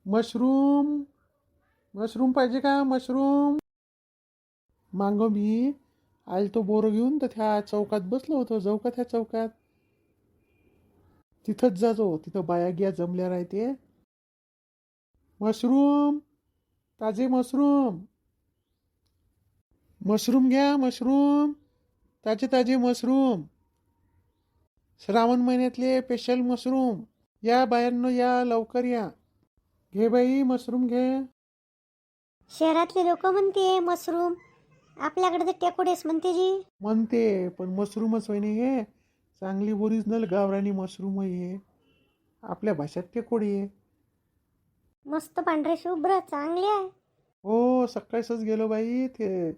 Mushroom mushroom पाहिजे का mushroom? मागं मी आलतो बोरं घेऊन तर त्या चौकात बसलो होतो. जाऊ का त्या चौकात? तिथंच जातो. तिथं बाया गिया जमल्या राहते. मशरूम, ताजे मशरूम, मशरूम घ्या मशरूम, ताजे ताजे मशरूम, श्रावण महिन्यातले स्पेशल मशरूम. या बायांनो या, लवकर या. घे बाई मशरूम घे. शहरातले लोक म्हणते मशरूम, आपल्याकडे तर टेकोडेस म्हणते जी. म्हणते पण मशरूमच होय नाही हे. चांगली ओरिजिनल गावरानी मशरूम आहे हे. आपल्या भाषेत टेकोडी आहे. मस्त पांढरे शुभ्र चांगले आहे. हो सकाळीच गेलो बाई. ते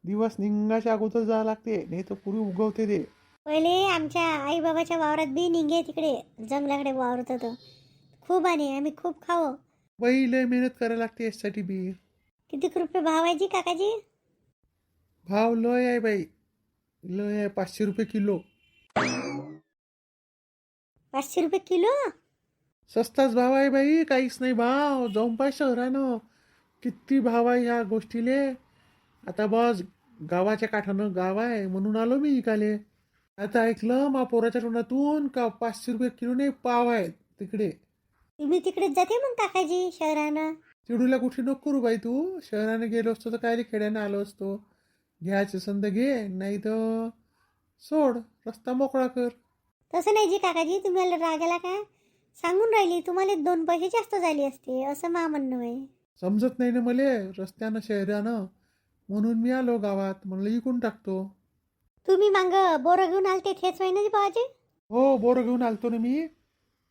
दिवस निघायच्या अगोदर जावं लागते, नाही तर पुरी उगवते ते. पहिले आमच्या आई बाबाच्या वावरात बी निघे तिकडे जंगलाकडे वावरत होतं. खूप आणि आम्ही खूप खावं. बाई लय मेहनत करायला लागते यासाठी बी. किती रुपये भाव आहे जी काकाजी? भाव लय आहे बाई, लय आहे. 500 रुपये किलो. 500 रुपये किलो? सस्ताच भाव आहे बाई, काहीच नाही भाव. जाऊन पाय शहरानं किती भाव आहे ह्या गोष्टीले. आता बस गावाच्या काठानं गाव आहे म्हणून आलो मी इकाले. आता ऐकलं मा पोराच्या तोंडातून का 500 रुपये किलो नाही पाव आहे तिकडे. तुम्ही तिकडेच जाते मग काकाजी शहरानं? चिडूला कुठे नको करू बाई तू. शहराने गेलो असतो तर काय खेड्यानं आलो असतो. घ्यायचे संद घे, नाही तर सोड, रस्ता मोकळा कर. तसं नाही जी काकाजी, तुम्हाला रागाला काय सांगून राहिली. तुम्हाला 2 पैसे जास्त झाले असते असं मा म्हणणं आहे. समजत नाही ना मले रस्त्यानं शहरानं, म्हणून मी आलो गावात. म्हणलं इकून टाकतो. तुम्ही मांग बोरं घेऊन आलते तेच होय ना जी भावाजी? हो बोरं घेऊन आलतो ना मी.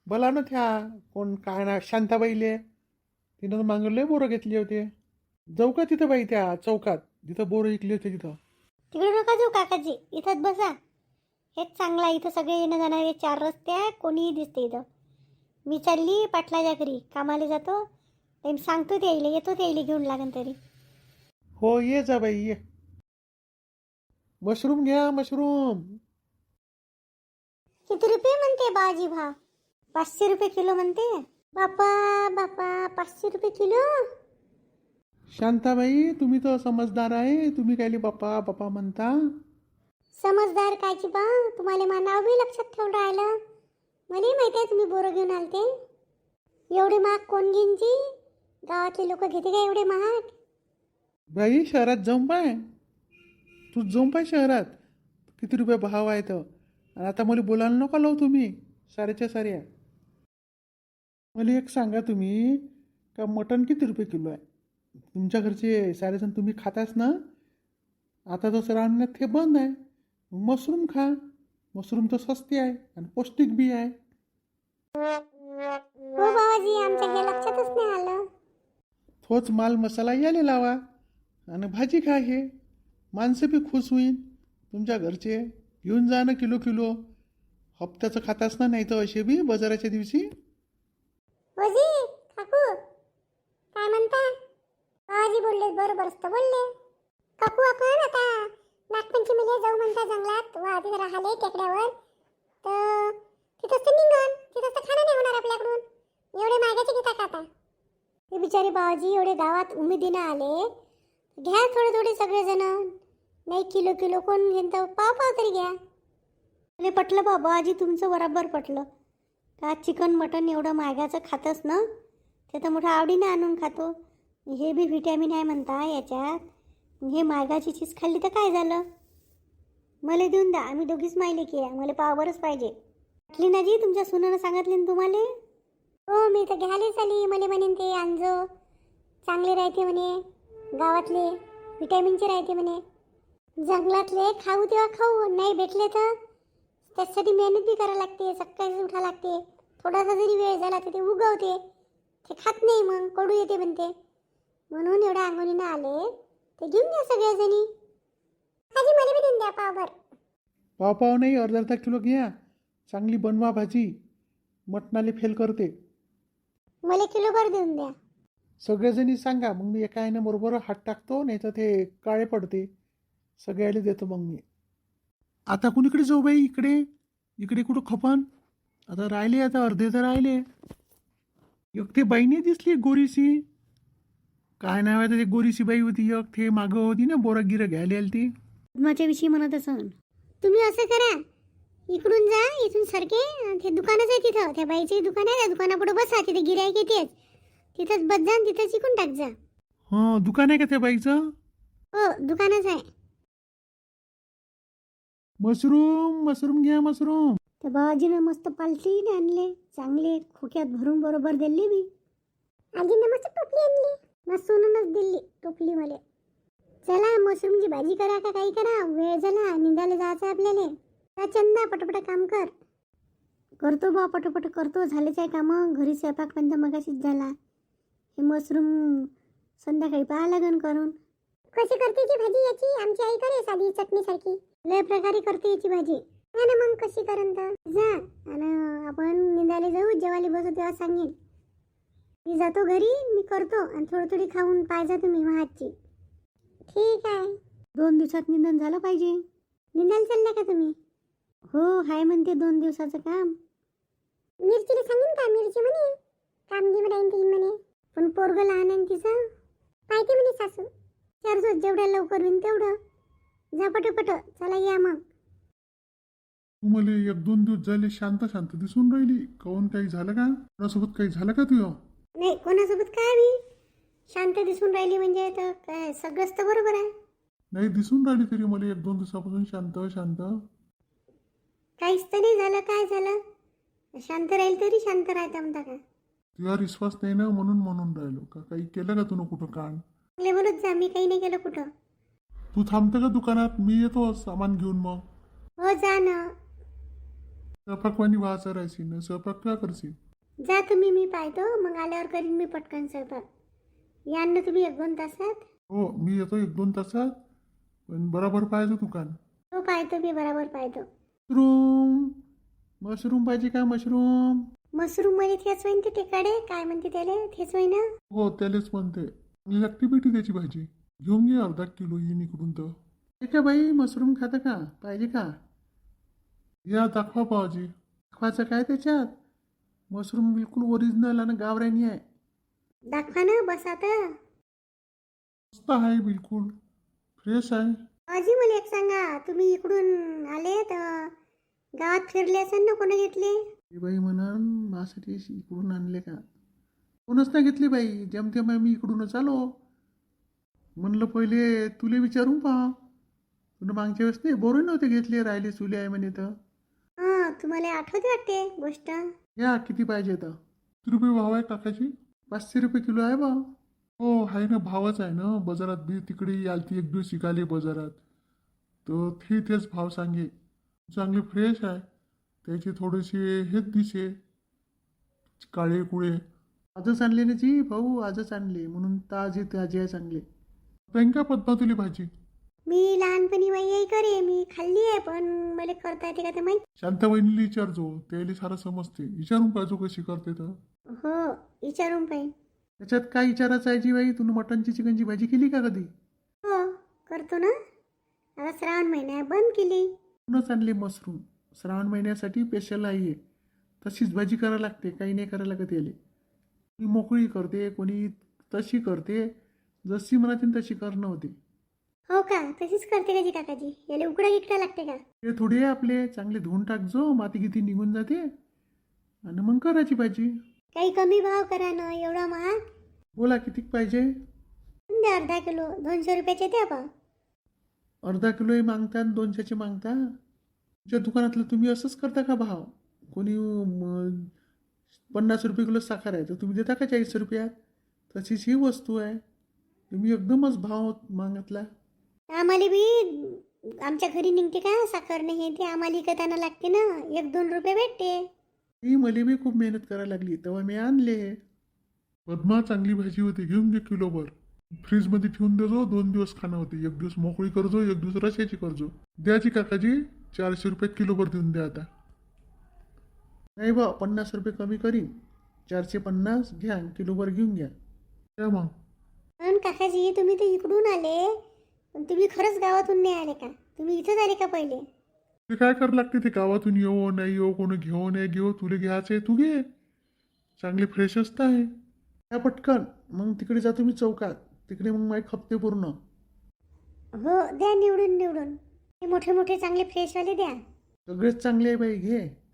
बोला ना त्या कोण काय ना शांताबाईले, तिनं मागले बोरं घेतले होते. जाऊ का तिथं बाई त्या चौकात जिथं बोरं विकले होते तिथं? तिकडे नका जाऊ काकाजी, इथंच बसा. हेच चांगलं आहे. इथं सगळे येणं जाणारे 4 रस्ते आहे, कोणीही दिसते इथं. मी चालली पाटलाच्या घरी कामाला जातो. ते सांगतो ते यायला, येतो ते यायला घेऊन लागन तरी. हो ये जा बाई ये. मशरूम घ्या मशरूम. किती रुपये म्हणते बाजी भाव? 500 रुपये किलो म्हणते. बापा बापा, 500 रुपये किलो? शांताबाई तुम्ही तर समजदार आहे, तुम्ही कायले बाप्पा बाप्पा म्हणता? समजदार कायची बा, तुम्हाला मा नाव बी लक्षात ठेवून राहिलं. मला माहिती आहे तुम्ही बोरं घेऊन आलते. एवढे महाग कोण घेईन जी? गावातले लोक घेते का एवढे महाग? बाई शहरात जाऊन पाय, तू जाऊन पाय शहरात किती रुपये भाव आहे तर. आणि आता मला बोलायला नका लावू तुम्ही साऱ्याच्या साऱ्या. मला एक सांगा तुम्ही, का मटण किती रुपये किलो आहे? तुमच्या घरचे सारेजण तुम्ही खाताच ना. आता तर राहण्यात हे बंद आहे. मशरूम खा. मशरूम तर स्वस्ती आहे आणि पौष्टिक बी आहे. हो बाबाजी, आमच्या हे लक्षातच नाही आलं. तोच माल मसाला याले लावा आणि भाजी खा. हे माणसं बी खुश होईन तुमच्या घरचे. घेऊन जा ना किलो किलो. हप्त्याचं खाताच ना, नाही तर असे बी बाजाराच्या दिवशी. होजी काकू, काय म्हणता? बाबाजी बोलले बरोबर असतं बोलले. काकू आपण आता नागपंचमीला जाऊ म्हणता जंगलात, वा तिथे राहिले टेकड्यावर. तर तिथंच तर निघन, तिथंच तर खाणं नाही होणार आपल्याकडून. एवढे मागायचे घेता का आता? ते बिचारे बाबाजी एवढे गावात उमेदीनं आले. घ्या थोडे थोडे सगळेजण. नाही किलो किलो कोण घेईन तर पाव पाव तरी घ्या. मला पटलं बाबाजी, तुमचं बरोबर पटलं. का चिकन मटन एवढं मागाचं खातच ना, ते तर मोठं आवडीने आणून खातो. हे बी व्हिटॅमिन आहे म्हणता याच्यात. हे मागाची चीज खाल्ली तर काय झालं? मला देऊन द्या, आम्ही दोघीच मायले की आहे, मला पावरच पाहिजे. म्हटली ना जी, तुमच्या सुनानं सांगितले ना तुम्हाला? हो मी तर घ्यायलाच आली. मला म्हणेन ते आणजो, चांगले राहते म्हणे, गावातले व्हिटॅमिनचे राहते म्हणे. जंगलातले खाऊ तेव्हा खाऊ, नाही भेटले तर त्यासाठी मेहनत बी करायला लागते. सकाळी उठा लागते. थोडासा जरी वेळ झाला तर ते उगवते. ते खात नाही मग कडू येते म्हणते. म्हणून एवढ्या अंगणीनं आले. ते घेऊन द्या सगळ्याजणी. आजी मला बी देऊन द्या पावभर. पाव पाव नाही, अर्धा अर्धा किलो घ्या. चांगली बनवा भाजी, मटणाले फेल करते. मला किलोभर देऊन द्या. सगळेजणी सांगा, मग मी एका यानं बरोबर हात टाकतो, नाही तर ते काळे पडते. सगळ्याला देतो मग मी. आता कुणीकडे जाऊ बाई? इकडे इकडे कुठं खपन? आता राहिले, आता अर्धे तर राहिले. एक ते बाईने दिसली गोरीशी. काय नाव आहे ते गोरीशी बाई होती एक ते मागं होती ना बोरा गिरं घ्यायला आली ती. पद्माच्या विषयी म्हणत असन. तुम्ही असं करा, इकडून जा, इथून सरके, ते दुकानच आहे तिथं, त्या बाईचे दुकान आहे, त्या दुकानापुढे बसा, तिथे गिऱ्हाईक येतेच, तिथंच बस जा आणि तिथंच इकून टाक जा. हां दुकान आहे का त्या बाईचं? हो दुकानच आहे. मशरूम मशरूम घ्या मशरूम. त्या बाबाजीनं मस्त पालटीने आणले, चांगले खोक्यात भरून बरोबर दिले मी. आजीनं मस्त टोपली आणली, मस्त सोनूनच दिली टोपली मला. चला मशरूमची भाजी करा का काही करा, वेळ झाला, निघायला जायचं आपल्याला. जा चंदा, पटपट काम कर. करतो बा, पटपट करतो. झालेच आहे कामं. घरी स्वयंपाक पण तर मगाशीच झाला. हे मशरूम संध्याकाळी पाहा लागन करून. कशी करते ती भाजी याची? आमची आई करे साधी चटणी सारखी. लय प्रकारे करते याची भाजी. हा ना मग कशी करन तर. जा आणि आपण निंदाले जाऊ, जेवायला बसू तेव्हा सांगेन. मी जातो घरी, मी करतो आणि थोडी थोडी खाऊन पाहिजे तुम्ही हातची. ठीक आहे. 2 दिवसात निंदन झालं पाहिजे. निंदायला चालल्या का तुम्ही? हो हाय म्हणते 2 दिवसाचं काम. मिरचीला सांगेन का? मिरची म्हणे कामगी म्हणे तीन म्हणे. पण पोरगं लहान आहे तिचं. पाहिजे म्हणे सासू. चारजो जेवढ्या लवकर होईन तेवढं. जा पटपट. चला या मग. तू मला 1-2 दिवस झाले शांत शांत दिसून राहिली. काहून काही झालं का? कोणासोबत काही झालं का तुझं? नाही कोणासोबत काय मी शांत दिसून राहिली म्हणजे तर काय सगळंच तर बरोबर आहे. नाही दिसून राहिली तरी मला 1-2 दिवसापासून शांत शांत. काहीच तर नाही झालं. काय झालं? शांत राहील तरी शांत राहता म्हणता का? तुझ्यावर विश्वास नाही ना म्हणून राहिलो. का काही केलं का तुला कुठं कांड? चांगले बोलत जा. मी काही नाही केलं कुठं. तू थांबते का दुकानात? मी येतो सामान घेऊन. मग हो जा ना. स्वयंपाकवाणी व्हायचं राहायची ना. स्वयंपाक का करशील? जा तुम्ही, मी पाहतो. मग आल्यावर करीन मी पटकन स्वयंपाक. या ना तुम्ही 1-2 तासात. हो मी येतो 1-2 तासात. पण बरोबर पाहिजे दुकान. हो पाहतो मी, बरोबर पाहतो. मशरूम मशरूम पाहिजे का? मशरूम मशरूम मध्ये तेच होईन ते टिकाडे काय म्हणते त्याला, तेच होईन ना. हो त्यालाच म्हणते. चांगली लागते बेटी त्याची भाजी. घेऊन घे अर्धा किलो येईन इकडून तर. ठीक आहे बाई. मशरूम खाता का? पाहिजे का? या दाखवा पाहाजी. दाखवायचं काय त्याच्यात? मशरूम बिलकुल ओरिजिनल आणि गावरानी आहे. दाखवा ना. बस आता. मस्त आहे बिलकुल फ्रेश आहे. आजी मला एक सांगा, तुम्ही इकडून आले तर गावात फिरले असेल ना, कोणी घेतले? ही बाई म्हणून माझ्यासाठी इकडून आणले का? कोणच नाही घेतली बाई. जेमतेम मी इकडूनच आलो. म्हणलं पहिले तुले विचारून पहा. तुला मागच्या वेळेस नाही बोरे नव्हते घेतले, राहिले चुले आहे म्हणे तर. हां तुम्हाला आठवते वाटते गोष्ट. या किती पाहिजे तर? किती रुपये भाव आहे काकाची? 500 रुपये किलो आहे भाव. हो आहे ना, भावच आहे ना. बाजारात बी तिकडे आलती एक दिवस शिकाले बाजारात, तर तेच भाव सांगे. चांगले फ्रेश आहे. त्याचे थोडेसे हेच दिसे काळे कुळे. आजच आणले ना जी भाऊ, आजच आणले म्हणून ताजे ताजे आहे चांगले. का पद्मा तुली भाजी? मी लहानपणी बाई करे, मी खाल्ली आहे, पण मला करता येते का ते माहीत. शांता बहिणीला विचारजो, त्याला सारं समजते. विचारून पाहिजो कशी करते तर. हो विचारून पाहिजे. त्याच्यात काय विचारायचं आहे जी बाई? तुला मटनची चिकनची भाजी केली का कधी? हो करतो ना. आता श्रावण महिना आहे, बंद केली. म्हणूनच आणले मशरूम. श्रावण महिन्यासाठी स्पेशल आहे. तशीच भाजी करायला लागते, काही नाही करायला लागत याले. कोणी मोकळी करते, कोणी तशी करते. जशी म्हणातील तशी करणं होते. हो का? तशीच करते का जी काकाजी? याला उकडा गिकडा लागते का? ते थोडे आपले चांगले धुवून टाकजो, माती गिती निघून जाते आणि मग करायची भाजी. काही कमी भाव करा ना, एवढा महाग. बोला किती पाहिजे? द्या अर्धा किलो. 200 रुपयाचे द्या बा. अर्धा किलोही मागता आणि 200चे मागता. तुमच्या दुकानातलं तुम्ही असंच करता का भाव? कोणी 50 रुपये किलो साखर आहे तर तुम्ही देता का 40 रुपयात? तशीच ही वस्तू आहे. तुम्ही एकदमच भाव मागतला. आम्हाला बी आमच्या घरी निघते का साखर नाही, ते आम्हाला विकताना लागते ना. 1-2 रुपये भेटते. ही मला बी खूप मेहनत करायला लागली तेव्हा मी आणले. पद्मा चांगली भाजी होती, घेऊन घे किलोभर. फ्रीजमध्ये ठेवून देजो, 2 दिवस खाणं होते. 1 दिवस मोकळी करजो, 1 दिवस रशाची करजो. द्याची काकाजी 400 रुपये किलोभर देऊन द्या आता. नाही बा 50 रुपये कमी करीन. 450 घ्या, किलोभर घेऊन घ्या. द्या मग. पण काकाजी तुम्ही तर इकडून आले, पण तुम्ही खरंच गावातून नाही आले का? तुम्ही इथंच आले का पहिले? ते काय करावं लागते? ते गावातून येऊ नाही येऊ, कोणी घेऊ नाही घेऊ, तुला घ्यायचं आहे तू घे. चांगली फ्रेश असतं आहे. या पटकन, मग तिकडे जातो मी चौकात. तिकडे मग माहीत खपते पूर्ण. हो द्या निवडून निवडून. हे मोठे मोठे चांगले फ्रेशवाले द्या. सगळेच चांगले आहे बाई, घे.